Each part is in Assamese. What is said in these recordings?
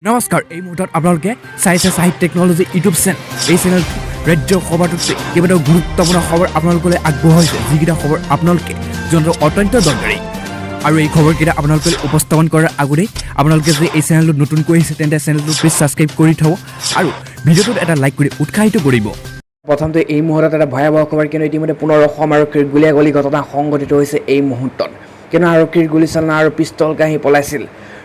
নমস্কাৰ এই মুহূৰ্তত আপোনালোকে চাইছে সাহিত্য টেকনলজি ইউটিউব চেনেল এই চেনেল ৰাজ্যৰ খবৰটোতে কেইবাটাও গুৰুত্বপূৰ্ণ খবৰ আপোনালোকলৈ আগবঢ়াইছে যিকেইটা খবৰ আপোনালোকে জনাটো অত্যন্ত দৰকাৰী আৰু এই খবৰকেইটা আপোনালোকে উপস্থাপন কৰাৰ আগতেই আপোনালোকে যদি এই চেনেলটো নতুনকৈ আহিছে তেন্তে চেনেলটো প্লিজ ছাবস্ক্ৰাইব কৰি থ'ব আৰু ভিডিঅ'টোত এটা লাইক কৰি উৎসাহিত কৰিব প্ৰথমতে এই মুহূৰ্তত এটা ভয়াৱহ খবৰ কিন্তু ইতিমধ্যে পুনৰ অসম আৰক্ষীৰ গুলীয়াগুলী ঘটনা সংঘটিত হৈছে এই মুহূৰ্তত কিন্তু আৰক্ষীৰ গুলীচালনা আৰু পিষ্টল কাঢ়ি পলাইছিল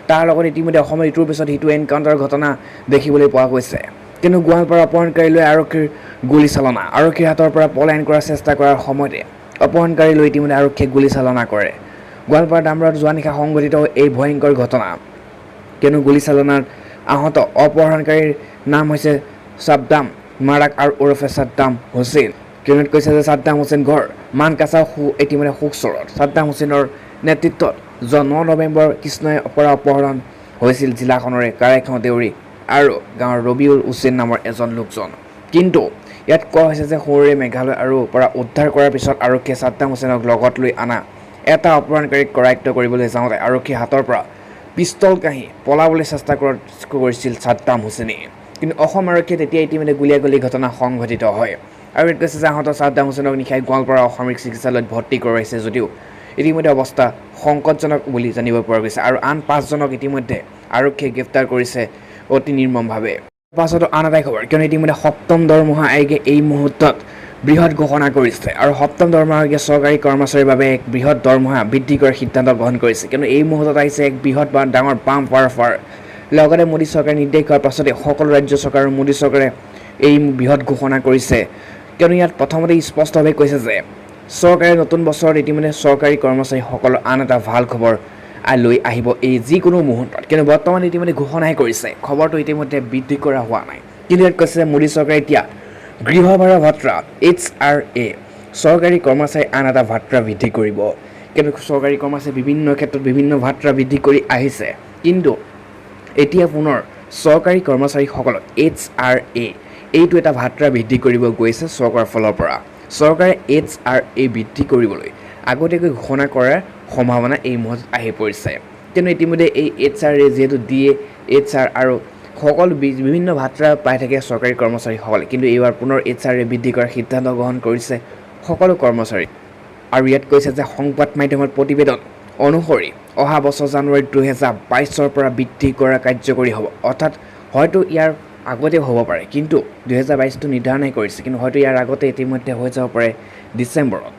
তাৰ লগত ইতিমধ্যে অসমৰ ইটোৰ পিছত সিটো এনকাউণ্টাৰ ঘটনা দেখিবলৈ পোৱা গৈছে কিন্তু গোৱালপাৰা অপহৰণকাৰীলৈ আৰক্ষীৰ গুলীচালনা আৰক্ষীৰ হাতৰ পৰা পলায়ন কৰাৰ চেষ্টা কৰাৰ সময়তে অপহৰণকাৰীলৈ ইতিমধ্যে আৰক্ষীয়ে গুলীচালনা কৰে গোৱালপাৰা ডামৰত যোৱা নিশা সংঘটিত এই ভয়ংকৰ ঘটনা কিন্তু গুলীচালনাত আহত অপহৰণকাৰীৰ নাম হৈছে ছাদ্দাম মাৰাক আৰু ওৰফে ছাদ্দাম হুছেইন কিয়নত কৈছে যে ছাদ্দাম হুছেইন ঘৰ মানকাছা ইতিমধ্যে সুকচৰত ছাদ্দাম হুছেইনৰ নেতৃত্বত 9 নৱেম্বৰ কৃষ্ণৰ পৰা অপহৰণ হৈছিল জিলাখনৰে কাৰাইখাও দেউৰী আৰু গাঁৱৰ ৰবিউল হুছেইন নামৰ এজন লোকজন কিন্তু ইয়াত কোৱা হৈছে যে সৰুৰে মেঘালয় আৰু পৰা উদ্ধাৰ কৰাৰ পিছত আৰক্ষীয়ে ছাদ্দাম হুছেইনক লগত লৈ আনা এটা অপহৰণকাৰীক কৰায়ত্ব কৰিবলৈ যাওঁতে আৰক্ষীৰ হাতৰ পৰা পিষ্টল কাঢ়ি পলাবলৈ চেষ্টা কৰিছিল ছাদ্দাম হুছেইনে কিন্তু অসম আৰক্ষীয়ে তেতিয়া ইতিমধ্যে গুলীয়াগুলী ঘটনা সংঘটিত হয় আৰু ইয়াত কৈছে যে আহত ছাদ্দাম হুছেইনক নিশাই গোৱালপাৰা অসামৰিক চিকিৎসালয়ত ভৰ্তি কৰাইছে যদিও ইতিমধ্যে অৱস্থা সংকটজনক বুলি জানিব পৰা গৈছে আৰু আন 5জনক ইতিমধ্যে আৰক্ষীয়ে গ্ৰেপ্তাৰ কৰিছে অতি নিৰ্মমভাৱে পাছতো আন এটা খবৰ কিয়নো ইতিমধ্যে সপ্তম দৰমহা আয়োগে এই মুহূৰ্তত বৃহৎ ঘোষণা কৰিছে আৰু সপ্তম দৰমহা আয়োগে চৰকাৰী কৰ্মচাৰীৰ বাবে এক বৃহৎ দৰমহা বৃদ্ধি কৰাৰ সিদ্ধান্ত গ্ৰহণ কৰিছে কিন্তু এই মুহূৰ্তত আহিছে এক বৃহৎ বা ডাঙৰ বাম্পাৰ অফাৰ লগতে মোদী চৰকাৰে নিৰ্দেশ কৰাৰ পাছতে সকলো ৰাজ্য চৰকাৰ আৰু মোদী চৰকাৰে এই বৃহৎ ঘোষণা কৰিছে কিয়নো ইয়াত প্ৰথমতে স্পষ্টভাৱে কৈছে যে চৰকাৰে নতুন বছৰত ইতিমধ্যে চৰকাৰী কৰ্মচাৰীসকলৰ আন এটা ভাল খবৰ লৈ আহিব এই যিকোনো মুহূৰ্তত কিন্তু বৰ্তমান ইতিমধ্যে ঘোষণাহে কৰিছে খবৰটো ইতিমধ্যে বৃদ্ধি কৰা হোৱা নাই কিন্তু ইয়াত কৈছে যে মোদী চৰকাৰে এতিয়া গৃহ ভাড়া ভাত্ৰা HRA চৰকাৰী কৰ্মচাৰী আন এটা ভাত্ৰা বৃদ্ধি কৰিব কিন্তু চৰকাৰী কৰ্মচাৰী বিভিন্ন ক্ষেত্ৰত বিভিন্ন ভাত্ৰা বৃদ্ধি কৰি আহিছে কিন্তু এতিয়া পুনৰ চৰকাৰী কৰ্মচাৰীসকলক HRA এইটো এটা ভাত্ৰা বৃদ্ধি কৰিব গৈছে চৰকাৰৰ ফালৰ পৰা চৰকাৰে HRA বৃদ্ধি কৰিবলৈ আগতীয়াকৈ ঘোষণা কৰাৰ সম্ভাৱনা এই মুহূৰ্তত আহি পৰিছে কিন্তু ইতিমধ্যে এই HRA যিহেতু দিয়ে HR আৰু সকলো বিভিন্ন ভাত্ৰা পাই থাকে চৰকাৰী কৰ্মচাৰীসকলে কিন্তু এইবাৰ পুনৰ HRA বৃদ্ধি কৰাৰ সিদ্ধান্ত গ্ৰহণ কৰিছে সকলো কৰ্মচাৰী আৰু ইয়াত কৈছে যে সংবাদ মাধ্যমৰ প্ৰতিবেদন অনুসৰি অহা বছৰ জানুৱাৰী 2022 পৰা বৃদ্ধি কৰা কাৰ্যকৰী হ'ব অৰ্থাৎ হয়তো ইয়াৰ আগতে হ'ব পাৰে কিন্তু 2022টো নিৰ্ধাৰণে কৰিছে কিন্তু হয়তো ইয়াৰ আগতে ইতিমধ্যে হৈ যাব পাৰে ডিচেম্বৰত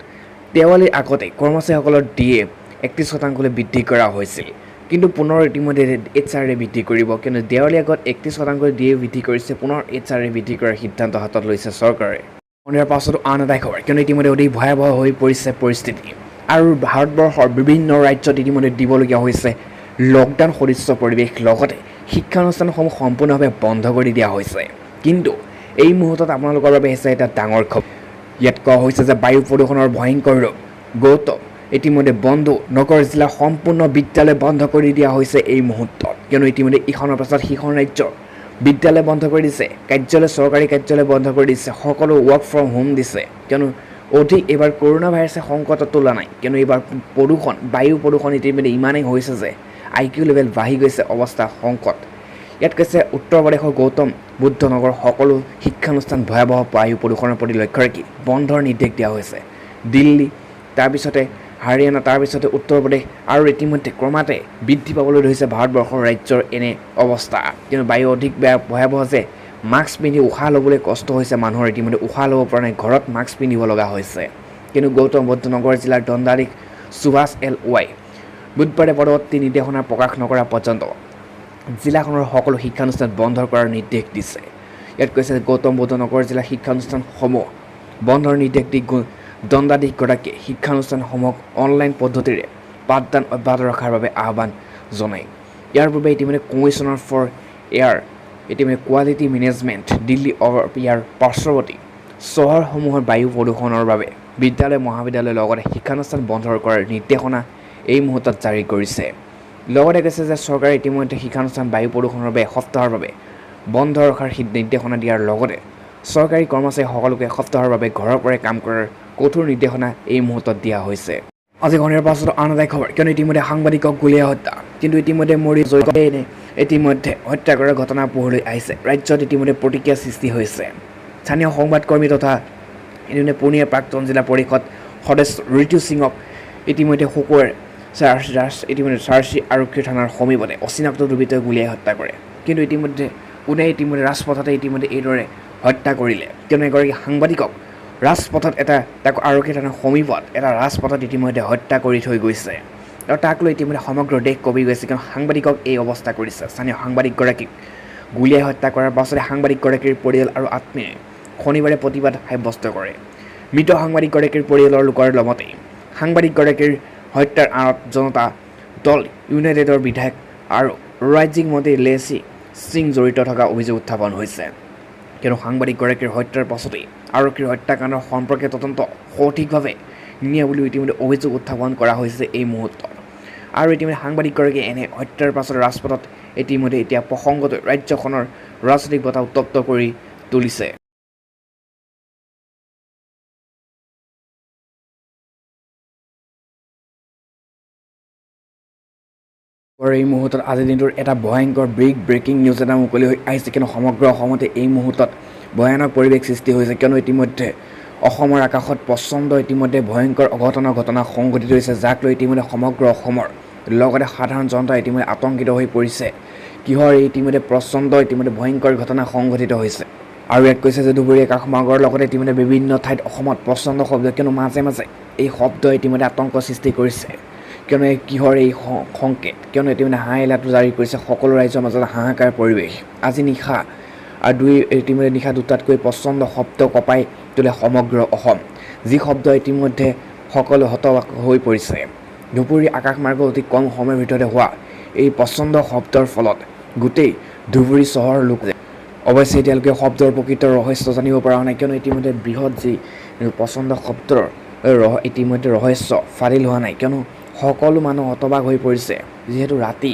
দেৱালীৰ আগতে কৰ্মচাৰীসকলৰ DA 31% বৃদ্ধি কৰা হৈছিল কিন্তু পুনৰ ইতিমধ্যে HRA বৃদ্ধি কৰিব কিন্তু দেৱালীৰ আগত 31% DA বৃদ্ধি কৰিছে পুনৰ HRA বৃদ্ধি কৰাৰ সিদ্ধান্ত হাতত লৈছে চৰকাৰে ইয়াৰ পাছতো আন এটা খবৰ কিন্তু ইতিমধ্যে অতি ভয়াৱহ হৈ পৰিছে পৰিস্থিতি আৰু ভাৰতবৰ্ষৰ বিভিন্ন ৰাজ্যত ইতিমধ্যে দিবলগীয়া হৈছে লকডাউন সদৃশ্য পৰিৱেশ লগতে শিক্ষানুষ্ঠানসমূহ সম্পূৰ্ণভাৱে বন্ধ কৰি দিয়া হৈছে কিন্তু এই মুহূৰ্তত আপোনালোকৰ বাবে হৈছে এটা ডাঙৰ খবৰ ইয়াত কোৱা হৈছে যে বায়ু প্ৰদূষণৰ ভয়ংকৰ ৰোগ গৌতম ইতিমধ্যে বন্ধ নগৰ জিলা সম্পূৰ্ণ বিদ্যালয় বন্ধ কৰি দিয়া হৈছে এই মুহূৰ্তত কিয়নো ইতিমধ্যে ইখনৰ পাছত সিখন ৰাজ্যৰ বিদ্যালয় বন্ধ কৰি দিছে কাৰ্যালয় চৰকাৰী কাৰ্যালয় বন্ধ কৰি দিছে সকলো ৱৰ্ক ফ্ৰম হোম দিছে কিয়নো অধিক এইবাৰ কৰোণা ভাইৰাছে সংকটত তোলা নাই কিয়নো এইবাৰ প্ৰদূষণ বায়ু প্ৰদূষণ ইতিমধ্যে ইমানেই হৈছে যে IQ লেভেল বাঢ়ি গৈছে অৱস্থা সংকট ইয়াত কৈছে উত্তৰ প্ৰদেশৰ গৌতম বুদ্ধ নগৰ সকলো শিক্ষানুষ্ঠান ভয়াৱহ বায়ু প্ৰদূষণৰ প্ৰতি লক্ষ্য ৰাখি বন্ধৰ নিৰ্দেশ দিয়া হৈছে দিল্লী তাৰপিছতে হাৰিয়ানা তাৰপিছতে উত্তৰ প্ৰদেশ আৰু ইতিমধ্যে ক্ৰমাতে বৃদ্ধি পাবলৈ ধৰিছে ভাৰতবৰ্ষৰ ৰাজ্যৰ এনে অৱস্থা কিন্তু বায়ু অধিক বেয়া ভয়াৱহ যে মাস্ক পিন্ধি উশাহ ল'বলৈ কষ্ট হৈছে মানুহৰ ইতিমধ্যে উশাহ ল'ব পৰা নাই ঘৰত মাস্ক পিন্ধিব লগা হৈছে কিন্তু গৌতম বুদ্ধ নগৰ জিলাৰ দণ্ডাধীশ সুভাষ LY বুধবাৰে পৰৱৰ্তী নিৰ্দেশনা প্ৰকাশ নকৰা পৰ্যন্ত জিলাখনৰ সকলো শিক্ষানুষ্ঠান বন্ধ কৰাৰ নিৰ্দেশ দিছে ইয়াত কৈছে গৌতম বুদ্ধ নগৰ জিলাৰ শিক্ষানুষ্ঠানসমূহ বন্ধৰ নিৰ্দেশ দি দণ্ডাধীশগৰাকীয়ে শিক্ষানুষ্ঠানসমূহক অনলাইন পদ্ধতিৰে পাঠদান অব্যাহত ৰখাৰ বাবে আহ্বান জনায় ইয়াৰ পূৰ্বে ইতিমধ্যে কমিশ্যনাৰ ফৰ এয়াৰ ইতিমধ্যে কোৱালিটি মেনেজমেণ্ট দিল্লী ইয়াৰ পাৰ্শ্বৱৰ্তী চহৰসমূহৰ বায়ু প্ৰদূষণৰ বাবে বিদ্যালয় মহাবিদ্যালয়ৰ লগতে শিক্ষানুষ্ঠান বন্ধ কৰাৰ নিৰ্দেশনা এই মুহূৰ্তত জাৰি কৰিছে লগতে কৈছে যে চৰকাৰে ইতিমধ্যে শিক্ষানুষ্ঠান বায়ু প্ৰদূষণৰ বাবে এসপ্তাহৰ বাবে বন্ধ ৰখাৰ নিৰ্দেশনা দিয়াৰ লগতে চৰকাৰী কৰ্মচাৰীসকলকে এসপ্তাহৰ বাবে ঘৰৰ পৰাই কাম কৰাৰ কঠোৰ নিৰ্দেশনা এই মুহূৰ্তত দিয়া হৈছে আজি ঘণীৰ পাছত আন এটা খবৰ কিয়নো ইতিমধ্যে সাংবাদিকক গুলীয়া হত্যা কিন্তু ইতিমধ্যে মৰি ইতিমধ্যে হত্যা কৰাৰ ঘটনা পোহৰলৈ আহিছে। ৰাজ্যত ইতিমধ্যে প্ৰতিক্ৰিয়া সৃষ্টি হৈছে। স্থানীয় সংবাদকৰ্মী তথা ইতিমধ্যে পুৰ্ণিয়াৰ প্ৰাক্তন জিলা পৰিষদ সদস্য ঋতু সিঙক ইতিমধ্যে শুকুৰবাৰে ইতিমধ্যে চাৰ্চি আৰক্ষী থানাৰ সমীপতে অচিনাক্ত দুৰ্বৃত্তই গুলীয়াই হত্যা কৰে। কিন্তু ইতিমধ্যে কোনে ৰাজপথতে ইতিমধ্যে এইদৰে হত্যা কৰিলে, কিয়নো এগৰাকী সাংবাদিকক ৰাজপথত তাক আৰক্ষী থানাৰ সমীপত ৰাজপথত ইতিমধ্যে হত্যা কৰি থৈ গৈছে। আৰু তাক লৈ ইতিমধ্যে সমগ্ৰ দেশ কঁপি গৈছে, কিয়নো সাংবাদিকক এই অৱস্থা কৰিছে। স্থানীয় সাংবাদিকগৰাকীক গুলীয়াই হত্যা কৰাৰ পাছতে সাংবাদিকগৰাকীৰ পৰিয়াল আৰু আত্মীয়ে শনিবাৰে প্ৰতিবাদ সাব্যস্ত কৰে। মৃত সাংবাদিকগৰাকীৰ পৰিয়ালৰ লোকৰ লগতে সাংবাদিকগৰাকীৰ হত্যাৰ আঁৰত জনতা দল ইউনাইটেডৰ বিধায়ক আৰু ৰাজ্যিক মন্ত্ৰী লেচি সিং জড়িত থকা অভিযোগ উত্থাপন হৈছে। কিয়নো সাংবাদিকগৰাকীৰ হত্যাৰ পাছতেই আৰক্ষীৰ হত্যাকাণ্ডৰ সম্পৰ্কে তদন্ত সঠিকভাৱে নিয়া বুলিও ইতিমধ্যে অভিযোগ উত্থাপন কৰা হৈছে এই মুহূৰ্তত। আৰু ইতিমধ্যে সাংবাদিকগৰাকীয়ে এনে হত্যাৰ পাছত ৰাজপথত ইতিমধ্যে এতিয়া প্ৰসংগটোৱে ৰাজ্যখনৰ ৰাজনৈতিক বতাহ উত্তপ্ত কৰি তুলিছে। এই মুহূৰ্তত আজিৰ দিনটোৰ এটা ভয়ংকৰ ব্ৰেকিং নিউজ এটা মুকলি হৈ আহিছে, কিয়নো সমগ্ৰ অসমতে এই মুহূৰ্তত ভয়ানক পৰিৱেশ সৃষ্টি হৈছে। কিয়নো ইতিমধ্যে অসমৰ আকাশত প্ৰচণ্ড ইতিমধ্যে ভয়ংকৰ অঘটনৰ ঘটনা সংঘটিত হৈছে, যাক লৈ ইতিমধ্যে সমগ্ৰ অসমৰ লগতে সাধাৰণ জনতা ইতিমধ্যে আতংকিত হৈ পৰিছে। কিহৰ ইতিমধ্যে প্ৰচণ্ড ইতিমধ্যে ভয়ংকৰ ঘটনা সংঘটিত হৈছে। আৰু ইয়াত কৈছে যে ধুবুৰী আকাশমাৰ্গৰ লগতে ইতিমধ্যে বিভিন্ন ঠাইত অসমত প্ৰচণ্ড শব্দ, কিয়নো মাজে মাজে এই শব্দ ইতিমধ্যে আতংক সৃষ্টি কৰিছে। কিয়নো কিহৰ এই সংকেত, কিয়নো ইতিমধ্যে হাই এলাৰ্ট জাৰি কৰিছে সকলো ৰাজ্যৰ মাজত হাহাকাৰ পৰিৱেশ। আজি নিশা আৰু ইতিমধ্যে নিশা 2টাতকৈ প্ৰচণ্ড শব্দ কঁপাই তোলে সমগ্ৰ অসম, যি শব্দ ইতিমধ্যে সকলো হতবাক হৈ পৰিছে। ধুবুৰী আকাশমাৰ্গ অতি কম সময়ৰ ভিতৰতে হোৱা এই প্ৰচণ্ড শব্দৰ ফলত গোটেই ধুবুৰী চহৰৰ লোক অৱশ্যে এতিয়ালৈকে শব্দৰ প্ৰকৃত ৰহস্য জানিব পৰা নাই, কিয়নো ইতিমধ্যে বৃহৎ যি প্ৰচণ্ড শব্দৰ ইতিমধ্যে ৰহস্য ফাদিল হোৱা নাই, কিয়নো সকলো মানুহ হতবাক হৈ পৰিছে। যিহেতু ৰাতি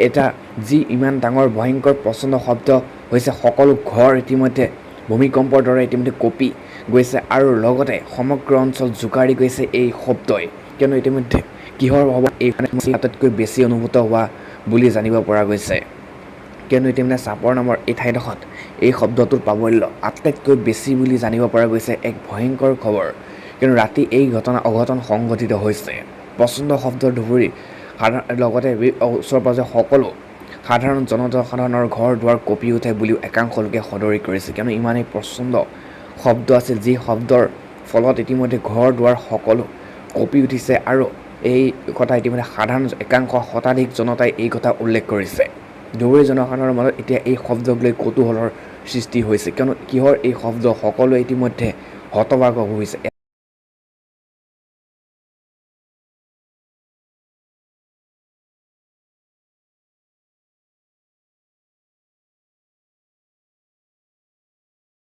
এটা যি ইমান ডাঙৰ ভয়ংকৰ প্ৰচণ্ড শব্দ হৈছে, সকলো ঘৰ ইতিমধ্যে ভূমিকম্পৰ দৰে ইতিমধ্যে কঁপি গৈছে আৰু লগতে সমগ্ৰ অঞ্চল জোকাৰি গৈছে এই শব্দই। কিয়নো ইতিমধ্যে কিহৰ হ'ব এই আটাইতকৈ বেছি অনুভূত হোৱা বুলি জানিব পৰা গৈছে। কিয়নো ইতিমধ্যে চাপৰ নামৰ এই ঠাইডোখৰত এই শব্দটোৰ প্ৰাবল্য আটাইতকৈ বেছি বুলি জানিব পৰা গৈছে। এক ভয়ংকৰ খবৰ, কিয়নো ৰাতি এই অঘটন সংঘটিত হৈছে। প্ৰচণ্ড শব্দৰ ধুবুৰী লগতে ওচৰ পাজৰে সকলো সাধাৰণ জনসাধাৰণৰ ঘৰ দুৱাৰ কঁপি উঠে বুলিও একাংশ লোকে সদৰি কৰিছে, কিয়নো ইমানেই প্ৰচণ্ড শব্দ আছিল, যি শব্দৰ ফলত ইতিমধ্যে ঘৰ দুৱাৰ সকলো কঁপি উঠিছে। আৰু এই কথা ইতিমধ্যে সাধাৰণ একাংশ শতাধিক জনতাই এই কথা উল্লেখ কৰিছে। ধুবুৰী জনসাধাৰণৰ মাজত এতিয়া এই শব্দক লৈ কৌতূহলৰ সৃষ্টি হৈছে, কিয়নো কিহৰ এই শব্দ সকলোৱে ইতিমধ্যে হতবাক হৈছে।